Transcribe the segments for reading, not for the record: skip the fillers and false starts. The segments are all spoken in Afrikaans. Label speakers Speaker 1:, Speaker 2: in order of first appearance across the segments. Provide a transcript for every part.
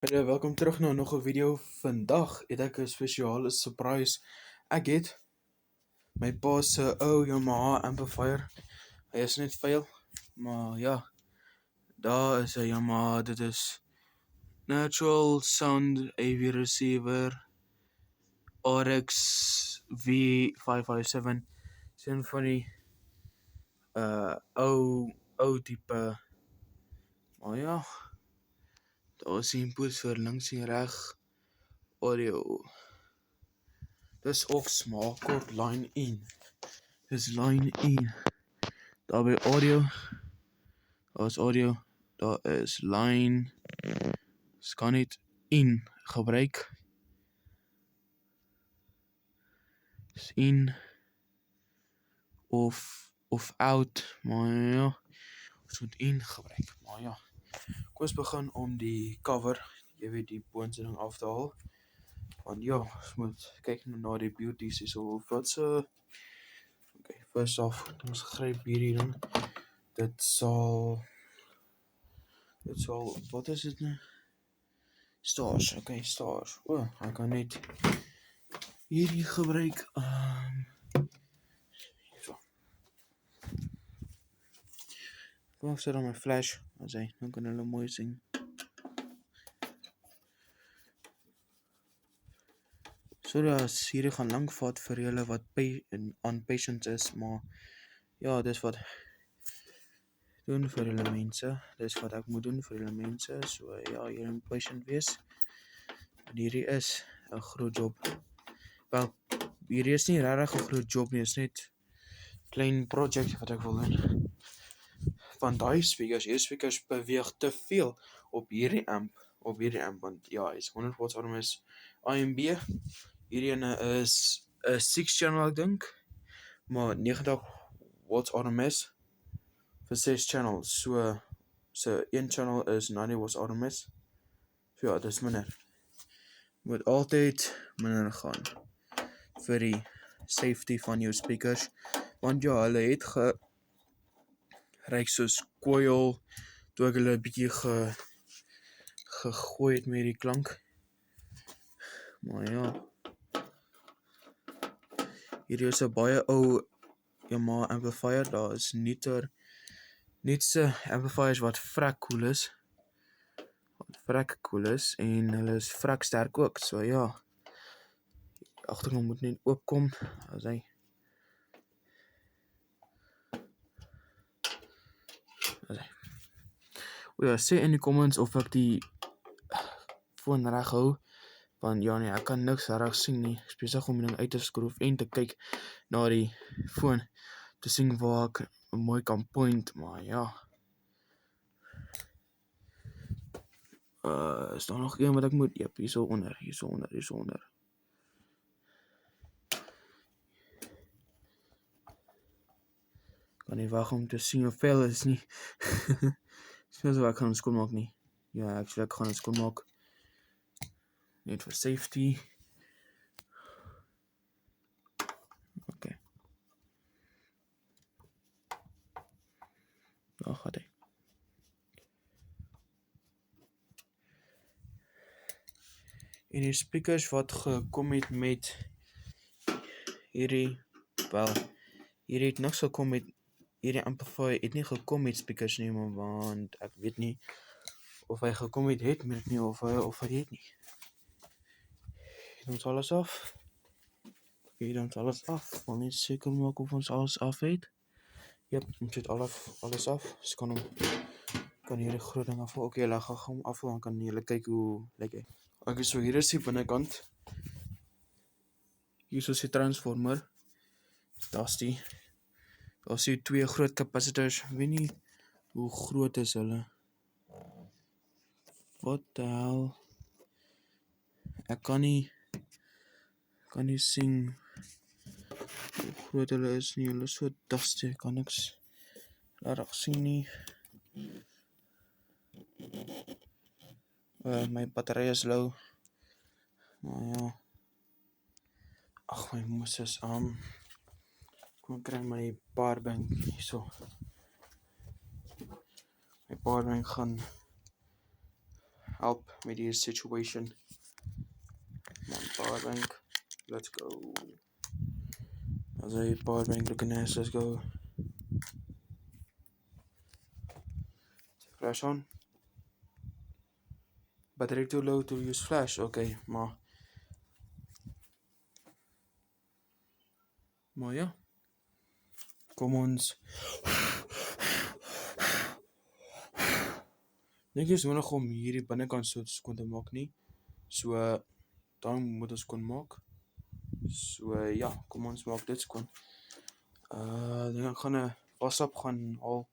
Speaker 1: Hallo, welkom terug na nog 'n video. Vandag het ek 'n spesiale surprise. Ek het my pa se ou Yamaha amplifier. Hy is net vuil, maar ja, daar is 'n Yamaha. Dit is Natural Sound AV Receiver RX V557. Dis van die ou tipe. Maar ja, daar is die inputs vir links en reg audio. Dis aux maar kort line in. Dis line in. Daar by audio. Daar is audio. Daar is line. Dis kan net in gebruik. Dis in of out. Maar ja, ons moet in gebruik. Maar ja. Kom ons begin om die cover, jy weet die boonste ding af te haal. Want ja, ons moet kyk na die beauties hierso. Wat se okay, first off, ons gryp hierdie ding. Dit sal wat is dit nou? Stars, okay, stars. Ek kan net hierdie gebruik. So. Kom ek sit dan my flash, as hy, dan kan hulle mooi sien. Sorry as hierdie gaan lank vat vir julle wat on patience is, maar ja, dis wat doen vir julle mense. Dis wat ek moet doen vir julle mense. So ja, julle moet patient wees. En hierdie is 'n groot job. Wel, hierdie is nie regtig 'n groot job nie, is net klein project wat ek wil doen. Van daai hierdie speakers beweeg te veel op hierdie amp, want ja, hy's 100 watts RMS AMB. Hierdie ene is 'n 6 channel ek dink, maar 90 watts RMS vir 6 channels. So 1 channel is 90 watts RMS. So ja, dis minder. Moet altyd minder gaan vir die safety van jou speakers, want ja, hulle het geryk soos coil toe ek hulle 'n bietjie gegooi het met die klank. Maar ja, hierdie is 'n baie ou Yamaha amplifier. Daar is nuutste amplifiers wat vrek cool is, en hulle is vrek sterk ook. So ja, die agterkant moet net oopkom as hy. Ja, sê in die comments of ek die foon reg hou, want ja nee, ek kan niks reg sien nie. Ek is besig om die ding uit te skroef en te kyk na die foon te sien waar ek mooi kan point, maar ja. Is daar nog een wat ek moet? Jep, hierso onder. Kan nie wag om te sien hoe veel is nie. Sien so ek gaan skoonmaak nie. Ja, ek gaan skoonmaak. Net vir safety. Okay. Daar gaan hy. En die speakers wat gekom het met hierdie, wel, hierdie het niks gekom met, hierdie amplifier het nie gekom met speakers nie, want ek weet nie of hy gekom het met dit nie, of hy het nie. Hier ons alles af. Wil net seker maak of ons alles af het. Jep, ons het alles af. Dus kan hierdie groot ding af. Okay, laat gaan hom af, dan kan julle kyk hoe lyk hy. Okay, so hier is die binnekant. Hier is die transformer. Daar is die twee groot capacitors. Ek weet nie hoe groot is hulle. Wat die hel? Ek kan nie sien hoe groot hulle is nie. Hulle is so dusty, ek kan niks regtig sien nie. My battery is low. Maar ja. Ag, my moeses kom ek kry my powerbank hierso. My powerbank gaan help met die situation. Come on, power bank. Let's go. As a power bank looking nice, let's go. Flash on. Battery too low to use flash. Okay, maar ja. Kom ons. Dink jy is nodig om hierdie binnekant so skoon te maak nie? So dan moet ons skoon maak. So ja, kom ons maak dit skoon. Dink ek gaan 'n wasap gaan haal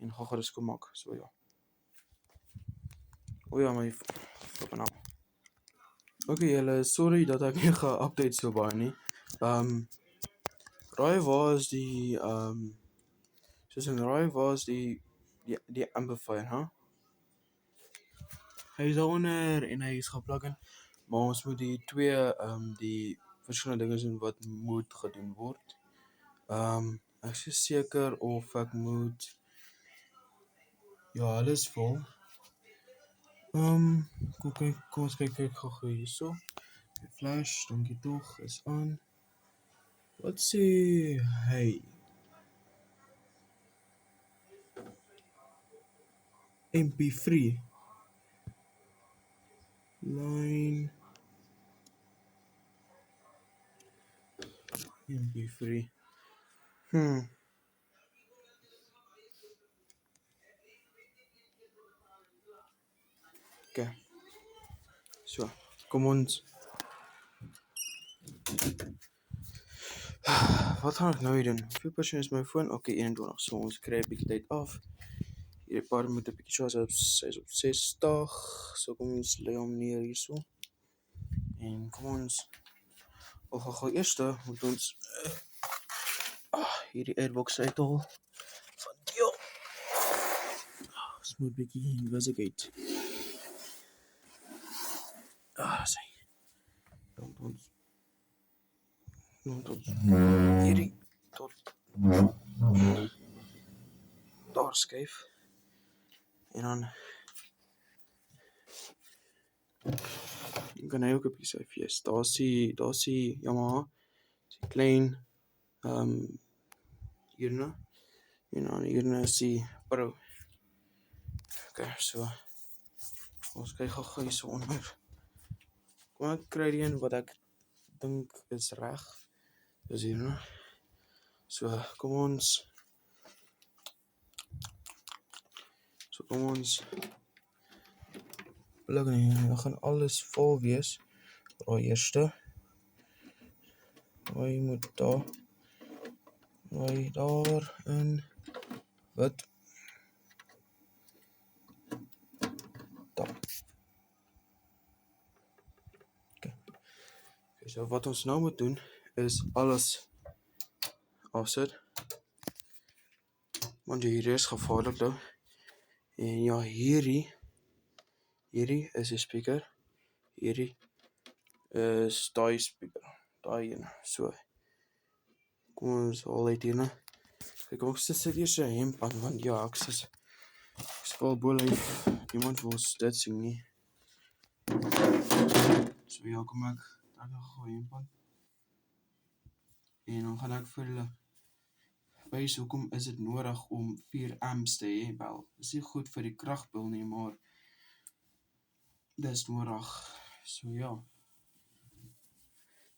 Speaker 1: en gaan dit skoon maak. So ja. O ja, my nou. Okay, julle, sorry dat ek nie ge-update so baie nie. Raai waar is die raai waar is die amplifier, hè? Hy is daaronder en hy is geplug in, maar ons moet die twee die verskillende dinge doen wat moet gedoen word. Ek is seker of ek moet ja, alles vol. Kom ons kyk gou hierso. Die flash, dankie tog, is aan. Wat sê hy? MP3 line MP3. Okay. So, kom ons. Wat gaan ek nou doen? Hoeveel persoon is my foon? Okay, 21. So ons kry 'n bietjie tyd af. Hierdie paar moet 'n bietjie so as op 60. So kom ons lê hom neer hierso. En kom ons gou eers moet ons hierdie airbox uithaal. Van jou. Ons moet bietjie investigate. Sê. Dan ons hierdie tot daar skuif. En dan kan hy ook 'n bietjie skuif. Yes, daar's die Yamaha. Die klein hierna. En dan hierna is die Pro. Okay, so ons kyk gou hierso onder. Kom ek kry die een wat ek dink is reg. Dis hierna. So kom ons plug in. Dan gaan alles vol wees. Raai eerste. Raai moet daar. Raai daar in wat? Daar. Okay. So wat ons nou moet doen is alles afsit. Want hierdie is gevaarlik nou. En ja, hierdie is 'n speaker. Hierdie is daai speaker. Daai een. So. Kom ons haal uit hierna. Kyk, ek sit hier so 'n hemp aan want ja, ek speel boelief. Iemand wil dit sien nie. So ja, kom ek gou hemp aan. En dan gaan ek vir hulle wys hoekom is dit nodig om 4 amps te hê. Wel, dis nie goed vir die kragbil nie, maar dis nodig. So ja.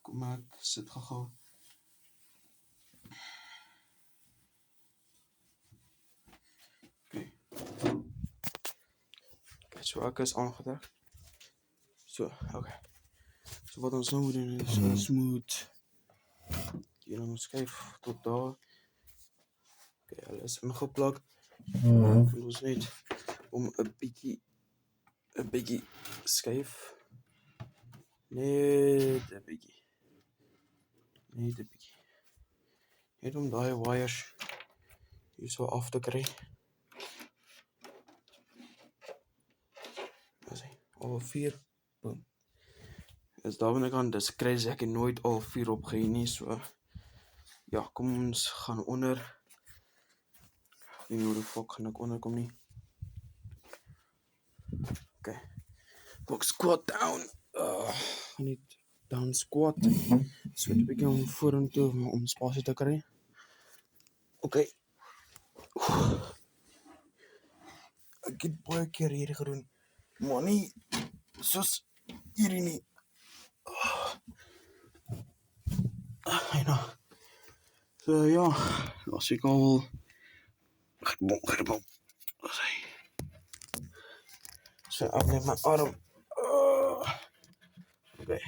Speaker 1: Kom ek sit gou. Okay, so ek is aangedruk. So, okay. So wat ons nou moet doen is ons moet hier ons skuif tot daar. Okay, hulle is ingeplak. Ons net om 'n bietjie skuif. Net 'n bietjie. Net om daai wires hier so af te kry. Al 4. Boom. Is daar wanneer kan dis crazy ek het nooit al 4 opgehê nie, so ja, kom ons gaan onder. Nie hoe die fok gaan ek onder kom nie. Okay. Ook squat down. Niet down squat. So 'n bietjie om vorentoe om spasie te kry. Okay. Ek het baie keer hier gedoen. Maar nie soos hierdie nie. I know. So ja, as ek al gebom. So ek neem my arm. Okay.